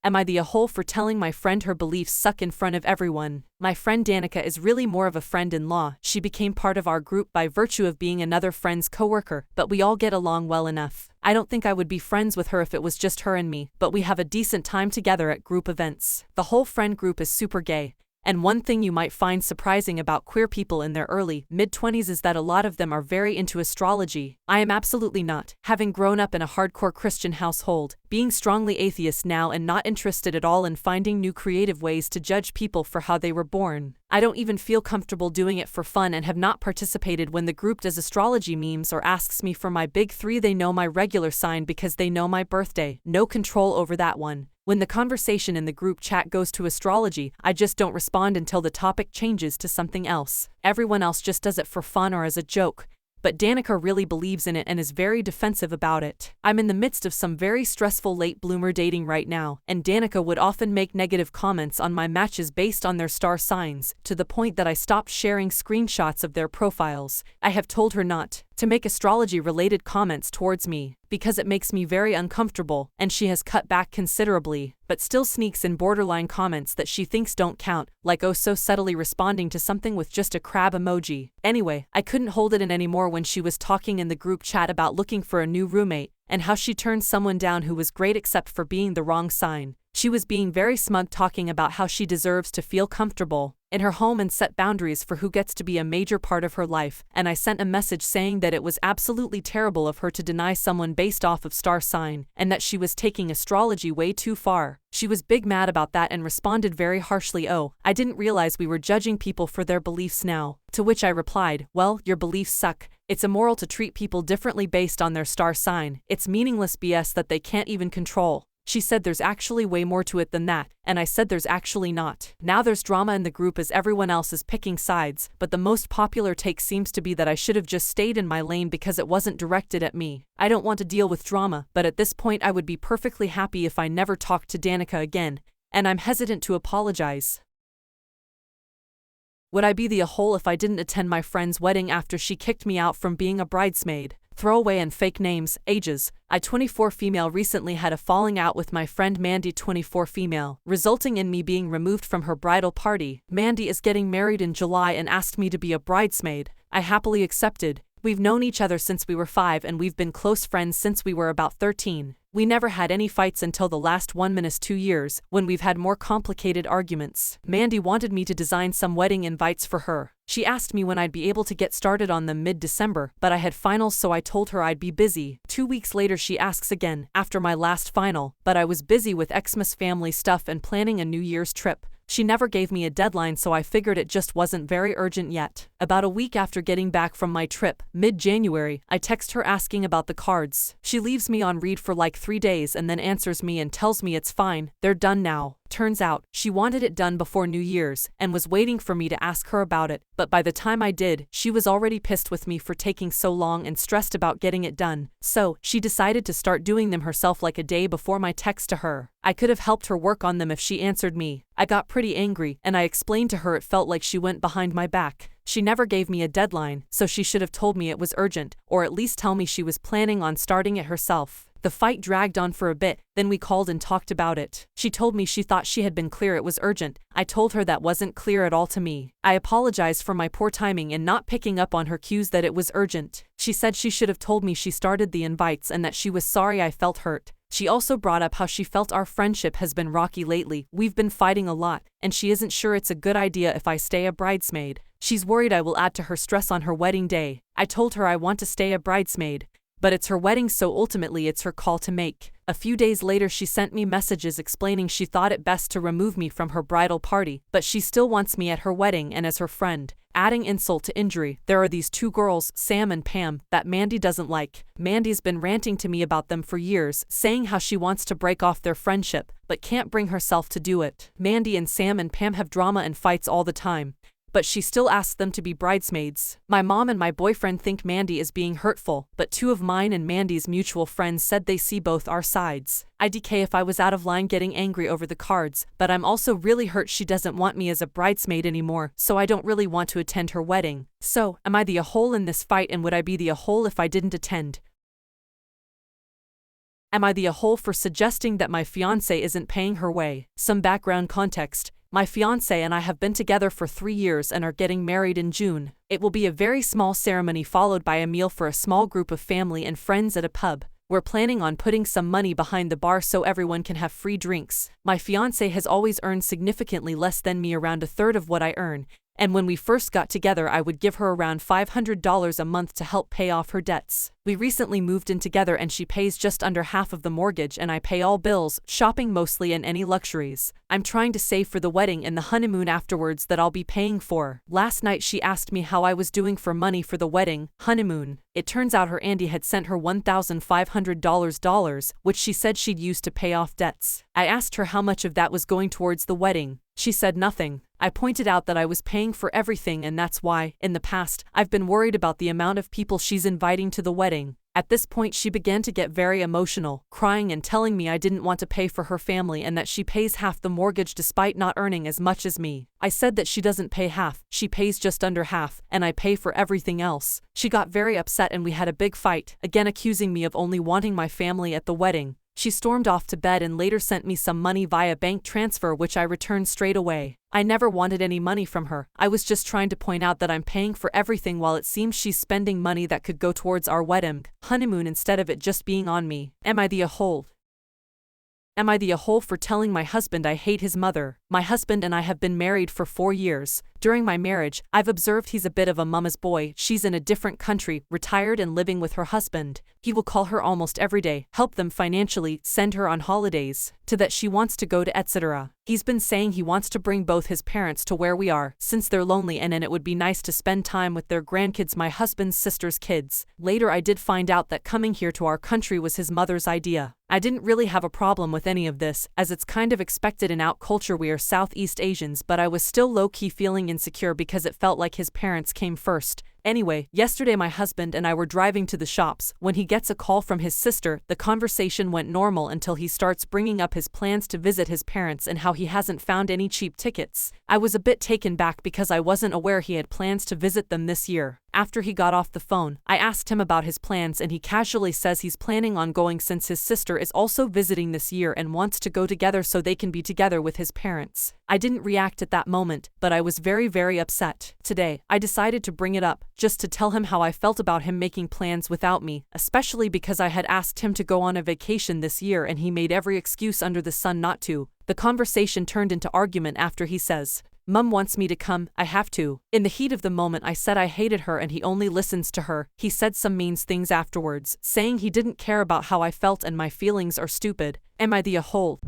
Am I the a-hole for telling my friend her beliefs suck in front of everyone? My friend Danica is really more of a friend-in-law. She became part of our group by virtue of being another friend's coworker, but we all get along well enough. I don't think I would be friends with her if it was just her and me, but we have a decent time together at group events. The whole friend group is super gay. And one thing you might find surprising about queer people in their early, mid-20s is that a lot of them are very into astrology. I am absolutely not, having grown up in a hardcore Christian household, being strongly atheist now and not interested at all in finding new creative ways to judge people for how they were born. I don't even feel comfortable doing it for fun and have not participated when the group does astrology memes or asks me for my big three. They know my regular sign because they know my birthday. No control over that one. When the conversation in the group chat goes to astrology, I just don't respond until the topic changes to something else. Everyone else just does it for fun or as a joke. But Danica really believes in it and is very defensive about it. I'm in the midst of some very stressful late bloomer dating right now, and Danica would often make negative comments on my matches based on their star signs, to the point that I stopped sharing screenshots of their profiles. I have told her not to make astrology-related comments towards me, because it makes me very uncomfortable, and she has cut back considerably, but still sneaks in borderline comments that she thinks don't count, like oh so subtly responding to something with just a crab emoji. Anyway, I couldn't hold it in anymore when she was talking in the group chat about looking for a new roommate, and how she turned someone down who was great except for being the wrong sign. She was being very smug, talking about how she deserves to feel comfortable in her home and set boundaries for who gets to be a major part of her life, and I sent a message saying that it was absolutely terrible of her to deny someone based off of star sign, and that she was taking astrology way too far. She was big mad about that and responded very harshly, "Oh, I didn't realize we were judging people for their beliefs now." To which I replied, "Well, your beliefs suck. It's immoral to treat people differently based on their star sign. It's meaningless BS that they can't even control." She said there's actually way more to it than that, and I said there's actually not. Now there's drama in the group as everyone else is picking sides, but the most popular take seems to be that I should have just stayed in my lane because it wasn't directed at me. I don't want to deal with drama, but at this point I would be perfectly happy if I never talked to Danica again, and I'm hesitant to apologize. Would I be the a-hole if I didn't attend my friend's wedding after she kicked me out from being a bridesmaid? Throwaway and fake names, ages. I 24 female recently had a falling out with my friend Mandy 24 female, resulting in me being removed from her bridal party. Mandy is getting married in July and asked me to be a bridesmaid. I happily accepted. We've known each other since we were 5 and we've been close friends since we were about 13. We never had any fights until the last 1-2 years, when we've had more complicated arguments. Mandy wanted me to design some wedding invites for her. She asked me when I'd be able to get started on them mid-December, but I had finals so I told her I'd be busy. 2 weeks later she asks again, after my last final, but I was busy with Xmas family stuff and planning a New Year's trip. She never gave me a deadline, so I figured it just wasn't very urgent yet. About a week after getting back from my trip, mid-January, I text her asking about the cards. She leaves me on read for like 3 days and then answers me and tells me it's fine, they're done now. Turns out, she wanted it done before New Year's, and was waiting for me to ask her about it, but by the time I did, she was already pissed with me for taking so long and stressed about getting it done. So, she decided to start doing them herself like a day before my text to her. I could have helped her work on them if she answered me. I got pretty angry, and I explained to her it felt like she went behind my back. She never gave me a deadline, so she should have told me it was urgent, or at least tell me she was planning on starting it herself. The fight dragged on for a bit, then we called and talked about it. She told me she thought she had been clear it was urgent. I told her that wasn't clear at all to me. I apologized for my poor timing and not picking up on her cues that it was urgent. She said she should have told me she started the invites and that she was sorry I felt hurt. She also brought up how she felt our friendship has been rocky lately. We've been fighting a lot, and she isn't sure it's a good idea if I stay a bridesmaid. She's worried I will add to her stress on her wedding day. I told her I want to stay a bridesmaid, but it's her wedding, so ultimately it's her call to make. A few days later she sent me messages explaining she thought it best to remove me from her bridal party, but she still wants me at her wedding and as her friend. Adding insult to injury, there are these 2 girls, Sam and Pam, that Mandy doesn't like. Mandy's been ranting to me about them for years, saying how she wants to break off their friendship, but can't bring herself to do it. Mandy and Sam and Pam have drama and fights all the time, but she still asks them to be bridesmaids. My mom and my boyfriend think Mandy is being hurtful, but 2 of mine and Mandy's mutual friends said they see both our sides. IDK if I was out of line getting angry over the cards, but I'm also really hurt she doesn't want me as a bridesmaid anymore, so I don't really want to attend her wedding. So, am I the a-hole in this fight, and would I be the a-hole if I didn't attend? Am I the a-hole for suggesting that my fiancé isn't paying her way? Some background context. My fiancé and I have been together for 3 years and are getting married in June. It will be a very small ceremony followed by a meal for a small group of family and friends at a pub. We're planning on putting some money behind the bar so everyone can have free drinks. My fiancé has always earned significantly less than me, around a third of what I earn, and when we first got together I would give her around $500 a month to help pay off her debts. We recently moved in together and she pays just under half of the mortgage and I pay all bills, shopping mostly, and any luxuries. I'm trying to save for the wedding and the honeymoon afterwards that I'll be paying for. Last night she asked me how I was doing for money for the wedding, honeymoon. It turns out her auntie had sent her $1,500, which she said she'd use to pay off debts. I asked her how much of that was going towards the wedding. She said nothing. I pointed out that I was paying for everything and that's why, in the past, I've been worried about the amount of people she's inviting to the wedding. At this point she began to get very emotional, crying and telling me I didn't want to pay for her family and that she pays half the mortgage despite not earning as much as me. I said that she doesn't pay half, she pays just under half, and I pay for everything else. She got very upset and we had a big fight, again accusing me of only wanting my family at the wedding. She stormed off to bed and later sent me some money via bank transfer, which I returned straight away. I never wanted any money from her. I was just trying to point out that I'm paying for everything while it seems she's spending money that could go towards our wedding, honeymoon, instead of it just being on me. Am I the a-hole? Am I the a-hole for telling my husband I hate his mother? My husband and I have been married for 4 years. During my marriage, I've observed he's a bit of a mama's boy. She's in a different country, retired and living with her husband. He will call her almost every day, help them financially, send her on holidays, to that she wants to go to etc. He's been saying he wants to bring both his parents to where we are, since they're lonely and it would be nice to spend time with their grandkids, my husband's sister's kids. Later I did find out that coming here to our country was his mother's idea. I didn't really have a problem with any of this, as it's kind of expected in our culture, we are Southeast Asians, but I was still low-key feeling insecure because it felt like his parents came first. Anyway, yesterday my husband and I were driving to the shops when he gets a call from his sister. The conversation went normal until he starts bringing up his plans to visit his parents and how he hasn't found any cheap tickets. I was a bit taken back because I wasn't aware he had plans to visit them this year. After he got off the phone, I asked him about his plans and he casually says he's planning on going since his sister is also visiting this year and wants to go together so they can be together with his parents. I didn't react at that moment, but I was very upset. Today, I decided to bring it up, just to tell him how I felt about him making plans without me, especially because I had asked him to go on a vacation this year and he made every excuse under the sun not to. The conversation turned into argument after he says, "Mum wants me to come, I have to." In the heat of the moment I said I hated her and he only listens to her. He said some mean things afterwards, saying he didn't care about how I felt and my feelings are stupid. Am I the a-hole?